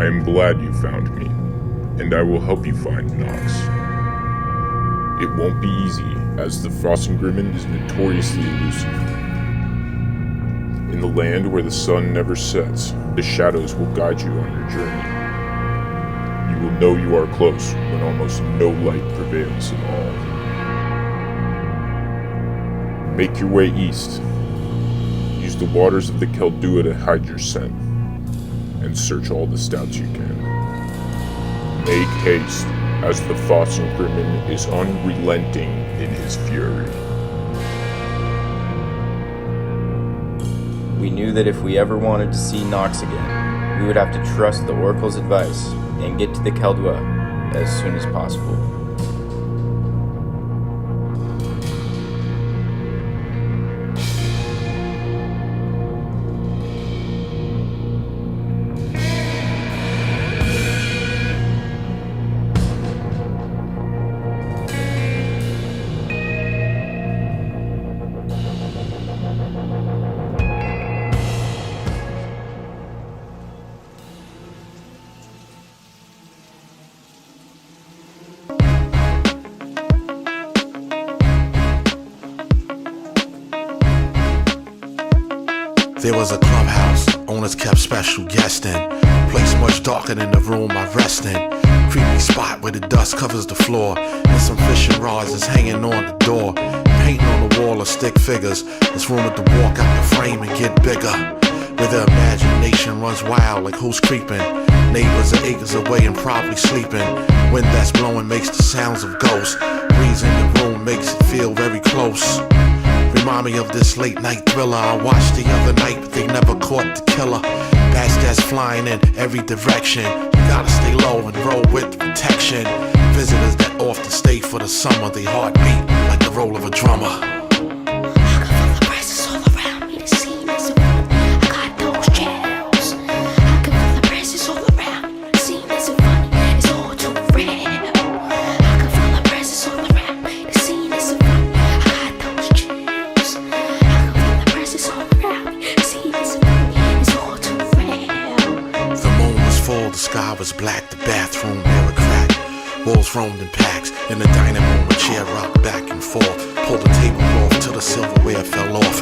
I am glad you found me, and I will help you find Nox. It won't be easy, as the Fossegrimmen is notoriously elusive. In the land where the sun never sets, the shadows will guide you on your journey. You will know you are close when almost no light prevails at all. Make your way east. Use the waters of the Keldua to hide your scent, and search all the stouts you can. Make haste, as the Fossegrimmen is unrelenting in his fury. We knew that if we ever wanted to see Nox again, we would have to trust the Oracle's advice and get to the Keldua as soon as possible. There was a clubhouse, owners kept special guests in. Place much darker than the room I rest in. Creepy spot where the dust covers the floor, and some fishing rods is hanging on the door. Painting on the wall of stick figures. There's room to walk out the frame and get bigger, where the imagination runs wild like who's creeping. Neighbors are acres away and probably sleeping. Wind that's blowing makes the sounds of ghosts. Breeze in the room makes it feel very close. Remind me of this late night thriller I watched the other night, but they never caught the killer. Bats that's flying in every direction. You gotta stay low and roll with protection. Visitors that often stay for the summer, they heart beat like the roll of a drummer. The sky was black, the bathroom near a crack. Walls roamed in packs. In the dining room, a chair rocked back and forth. Pulled the table off till the silverware fell off.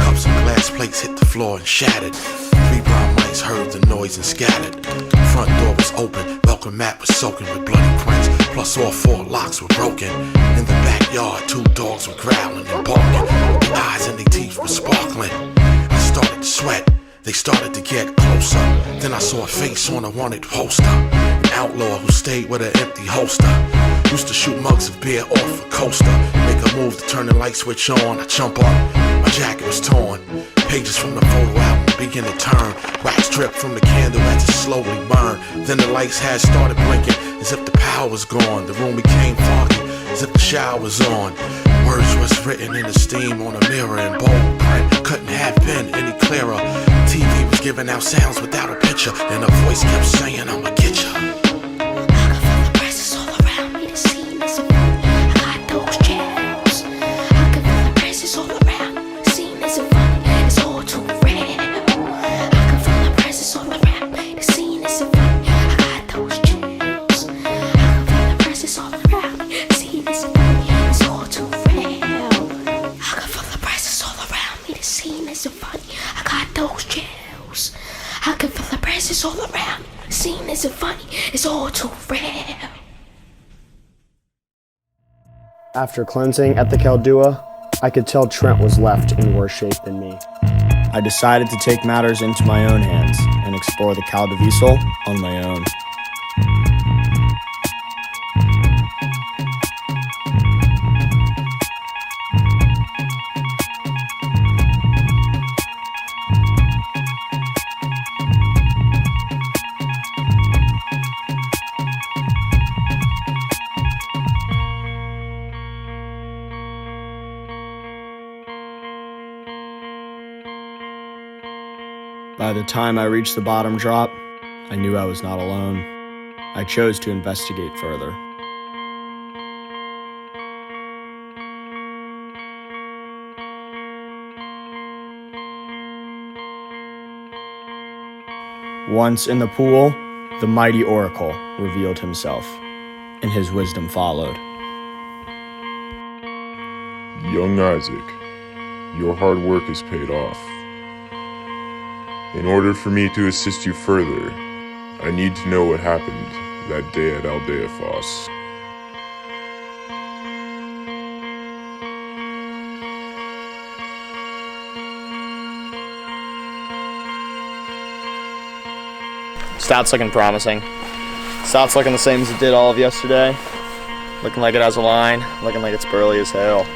Cups and glass plates hit the floor and shattered. 3 brown mice heard the noise and scattered. Front door was open, welcome mat was soaking with bloody prints. Plus all 4 locks were broken. In the backyard, 2 dogs were growling and barking. Their eyes and their teeth were sparkling. I started to sweat. They started to get closer. Then I saw a face on a wanted poster. An outlaw who stayed with an empty holster. Used to shoot mugs of beer off a coaster. Make a move to turn the light switch on. I jump up, my jacket was torn. Pages from the photo album begin to turn. Wax dripped from the candle as it slowly burned. Then the lights had started blinking as if the power was gone. The room became foggy as if the shower was on. Words was written in the steam on a mirror in bold print. Couldn't have been any clearer. TV was giving out sounds without a picture, and a voice kept saying, I'ma get ya. All around, the scene isn't funny, it's all too real. After cleansing at the Keldua, I could tell Trent was left in worse shape than me. I decided to take matters into my own hands and explore the Kaldavisel on my own. By the time I reached the bottom drop, I knew I was not alone. I chose to investigate further. Once in the pool, The mighty oracle revealed himself, and his wisdom followed. Young Isaac, your hard work has paid off. In order for me to assist you further, I need to know what happened that day at Aldea Foss. Stout's looking promising. Stout's looking the same as it did all of yesterday. Looking like it has a line, looking like it's burly as hell.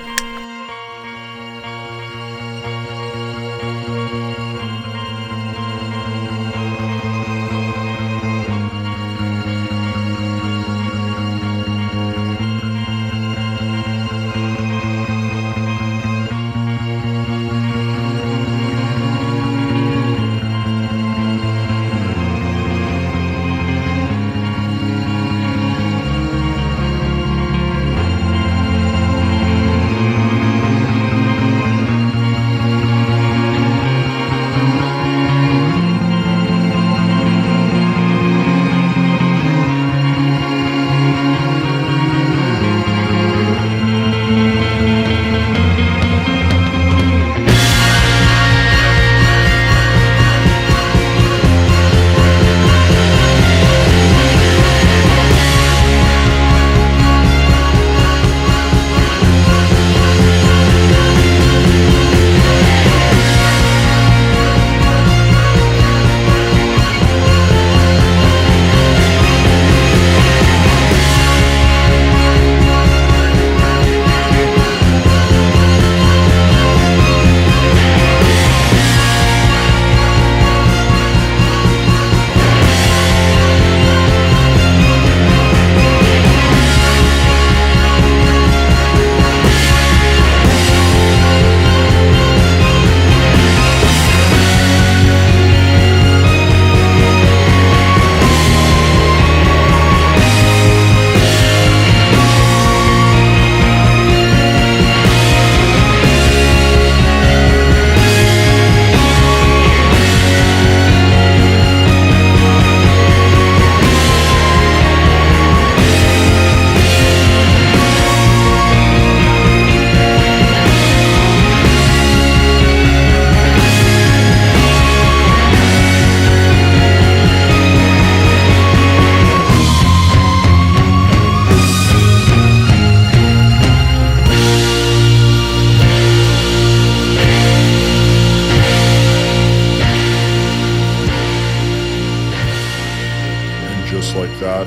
Just like that,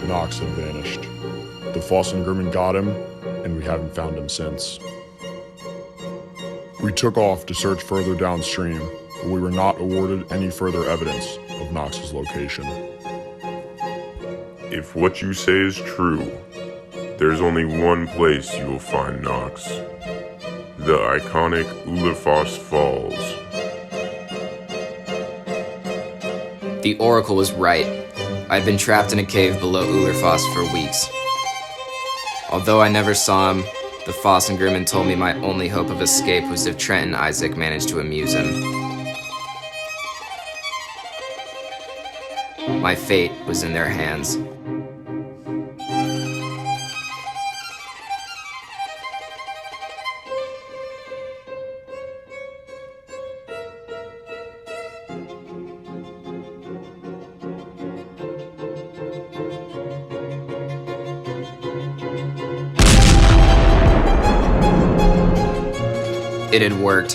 Knox had vanished. The Fossegrimmen got him, and we haven't found him since. We took off to search further downstream, but we were not awarded any further evidence of Knox's location. If what you say is true, there's only one place you will find Knox. The iconic Ulerfoss Falls. The Oracle was right. I'd been trapped in a cave below Ulerfoss for weeks. Although I never saw him, the Fossegrimmen told me my only hope of escape was if Trent and Isaac managed to amuse him. My fate was in their hands. It had worked.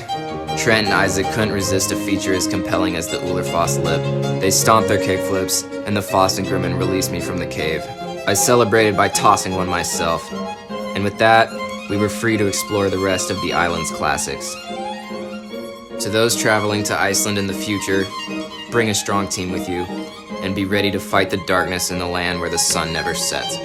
Trent and Isaac couldn't resist a feature as compelling as the Ulerfoss lip. They stomped their kickflips, and the Fossegrimmen released me from the cave. I celebrated by tossing one myself, and with that, we were free to explore the rest of the island's classics. To those traveling to Iceland in the future, bring a strong team with you, and be ready to fight the darkness in the land where the sun never sets.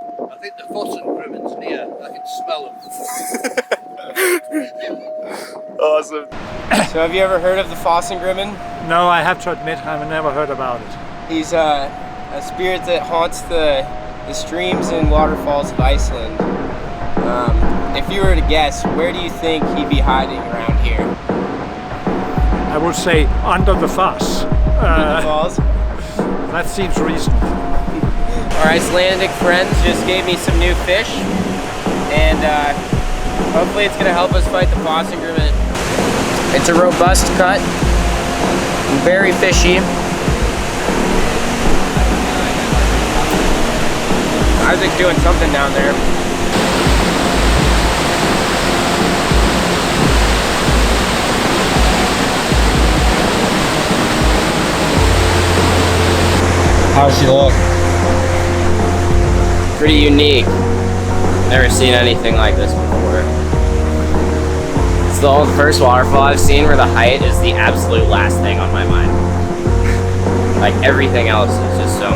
I think the Fossegrimmen's near. I can smell them. Awesome. So have you ever heard of the Fossegrimmen? No, I have to admit I've never heard about it. He's a spirit that haunts the streams and waterfalls of Iceland. If you were to guess, where do you think he'd be hiding around here? I would say under the foss. Under the falls? That seems reasonable. Our Icelandic friends just gave me some new fish, and hopefully it's gonna help us fight the Fossegrimmen. It's a robust cut, very fishy. Isaac's doing something down there. How does she look? Pretty unique. Never seen anything like this before. It's the first waterfall I've seen where the height is the absolute last thing on my mind. Like everything else is just so